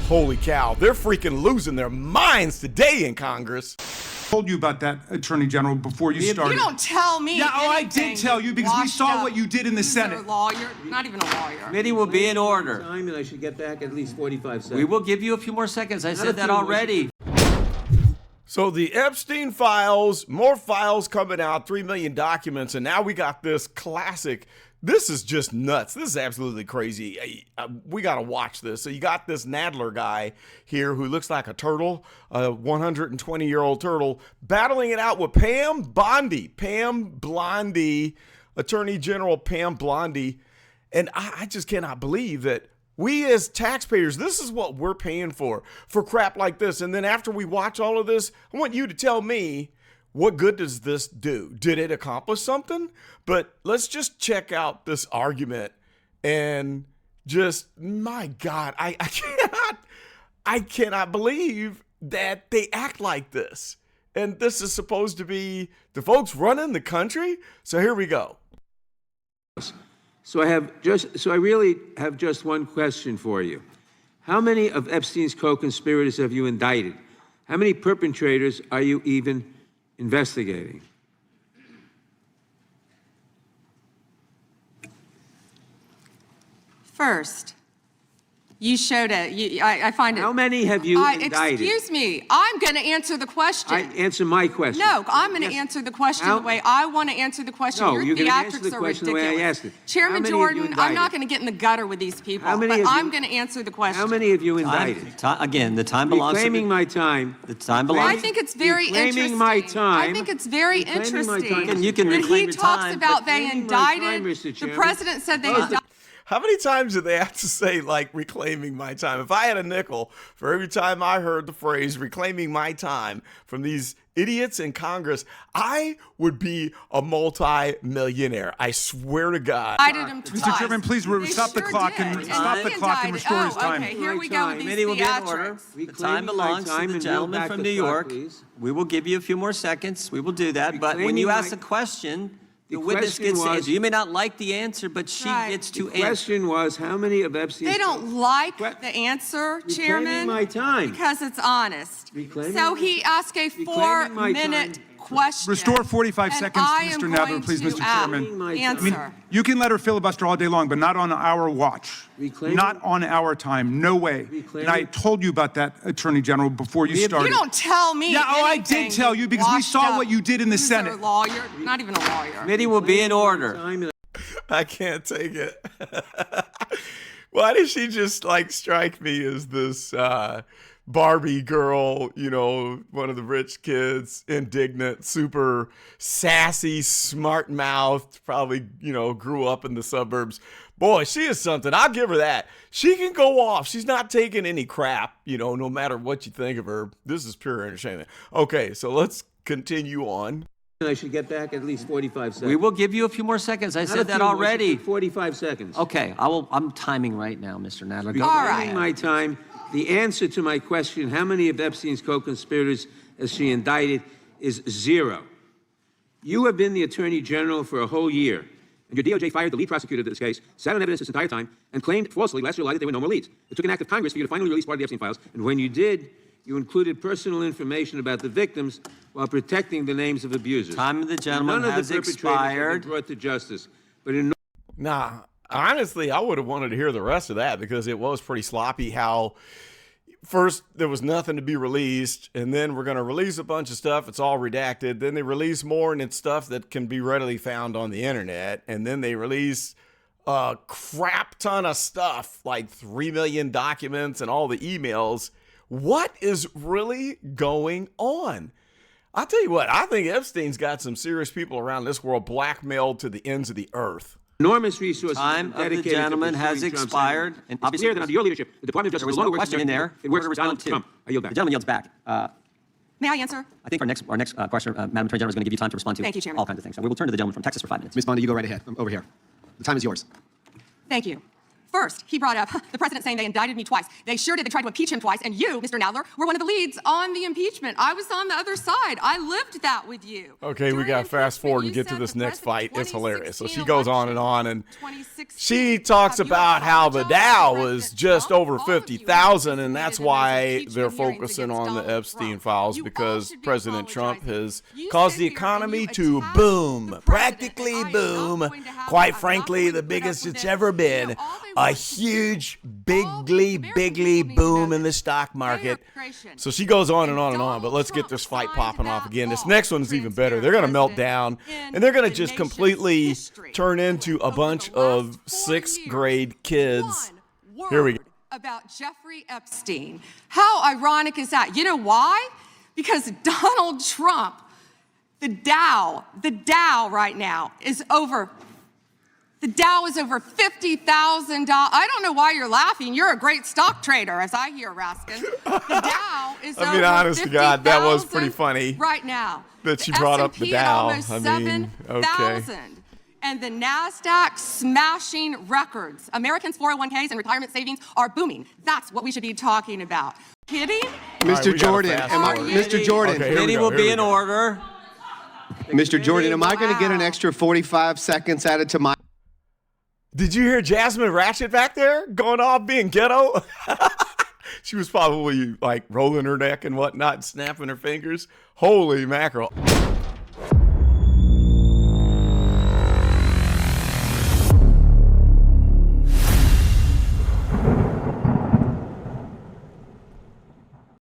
Holy cow, they're freaking losing their minds today in Congress. Told you about that, Attorney General, before you started. You don't tell me. Yeah, oh, I did tell you because we saw what you did in the Senate. You're a lawyer, not even a lawyer. Committee will be in order. Time, and I should get back at least 45 seconds. We will give you a few more seconds. I said that already. So the Epstein Files, more files coming out, 3 million documents, and now we got this classic. This is just nuts. This is absolutely crazy. We got to watch this. So you got this Nadler guy here who looks like a turtle, a 120-year-old turtle, battling it out with Pam Bondi, Attorney General Pam Bondi. And I just cannot believe that we as taxpayers, this is what we're paying for crap like this. And then after we watch all of this, I want you to tell me, what good does this do? Did it accomplish something? But let's just check out this argument and just, my God, I cannot believe that they act like this. And this is supposed to be the folks running the country. So here we go. So I really have just one question for you. How many of Epstein's co-conspirators have you indicted? How many perpetrators are you even investigating? First, you showed it. I find it. How many have you indicted? Excuse me. I'm going to answer the question. Answer my question. No, I'm going to answer the question the way I want to answer the question. No, Your you're going to answer theatrics the are question ridiculous. the way I asked it. Chairman Jordan, I'm not going to get in the gutter with these people, but I'm going to answer the question. How many have you indicted? Again, the time belongs to Reclaiming my time. The time belongs. I think it's very interesting. Reclaiming my time. I think it's very interesting. And you can reclaim your time. He talks about they indicted. The president said they indicted. How many times do they have to say, like, reclaiming my time? If I had a nickel for every time I heard the phrase reclaiming my time from these idiots in Congress, I would be a multi-millionaire. I swear to God. Mr. Chairman, please stop the clock and restore his time. Okay, here we go with these Committee will be in order. theatrics. The time belongs to the gentleman from New York. We will give you a few more seconds. We will do that. But when you ask a question, the witness gets to answer. You may not like the answer, but she gets to answer. The question was, how many of Epstein's... They don't like the answer, Chairman, my time. because it's honest. So he asked a 4-minute question. Restore 45 seconds to Mr. Nadler, please, Mr. Chairman. Answer. You can let her filibuster all day long, but not on our watch. Not on our time. No way. And I told you about that, Attorney General, before you started. You don't tell me. Yeah, oh, I did tell you because we saw what you did in the Senate. You're a lawyer, not even a lawyer. Committee will be in order. I can't take it. Why did she just, like, strike me as this Barbie girl, you know, one of the rich kids, indignant, super sassy, smart-mouthed, probably, you know, grew up in the suburbs. Boy, she is something. I'll give her that. She can go off. She's not taking any crap, you know, no matter what you think of her. This is pure entertainment. Okay, so let's continue on. I should get back at least 45 seconds. We will give you a few more seconds. I said that already. 45 seconds. Okay, I'm timing right now, Mr. Nadler. Go All right. right. My time. The answer to my question, how many of Epstein's co-conspirators has she indicted, is 0. You have been the Attorney General for a whole year, and your DOJ fired the lead prosecutor of this case, sat on evidence this entire time, and claimed falsely last July that there were no more leads. It took an act of Congress for you to finally release part of the Epstein Files, and when you did, you included personal information about the victims while protecting the names of abusers. Time of the gentleman None has of the perpetrators expired. have been brought to justice, but in Nah, honestly, I would have wanted to hear the rest of that because it was pretty sloppy how first there was nothing to be released, and then we're going to release a bunch of stuff. It's all redacted. Then they release more, and it's stuff that can be readily found on the internet. And then they release a crap ton of stuff, like 3 million documents and all the emails. What is really going on? I'll tell you what, I think Epstein's got some serious people around this world blackmailed to the ends of the earth. enormous resources Time of the dedicated gentleman to has pursuing Trump's expired. enemies. And It's clear that under your leadership, the Department of there Justice was no no longer works question in there. it works Order for Donald respond to. Trump. I yield back. The gentleman yields back. May I answer? I think our next question, Madam Attorney General, is going to give you time to respond to Thank you, Chairman. all kinds of things. So we will turn to the gentleman from Texas for 5 minutes. Ms. Bondi, you go right ahead. Over here. The time is yours. Thank you. First, he brought up the president saying they indicted me twice. They sure did. They tried to impeach him twice. And you, Mr. Nadler, were one of the leads on the impeachment. I was on the other side. I lived that with you. Okay, we got to fast forward and get to this next fight. It's hilarious. So she goes on, and she talks about how the Dow was just over 50,000, and that's why they're focusing on the Epstein Files, because President Trump has caused the economy to boom, practically boom. Quite frankly, the biggest it's ever been. A huge, bigly boom in the stock market. So she goes on and on, but let's get this fight popping off again. This next one is even better. They're going to melt down, and they're going to just completely turn into a bunch of 6th grade kids. Here we go. About Jeffrey Epstein. How ironic is that? You know why? Because Donald Trump, the Dow right now is over. The Dow is over $50,000. I don't know why you're laughing. You're a great stock trader, as I hear, Raskin. The Dow is over honest to God, that was pretty funny right now. That she brought up the Dow. Almost 7,000. And the NASDAQ smashing records. Americans' 401ks and retirement savings are booming. That's what we should be talking about. Kidding? Mr. Jordan, Mr. Jordan. Okay, Committee will be in order. Mr. Jordan, am I going to get an extra 45 seconds added to my... Did you hear Jasmine Ratchet back there going off being ghetto? She was probably like rolling her neck and whatnot, snapping her fingers. Holy mackerel.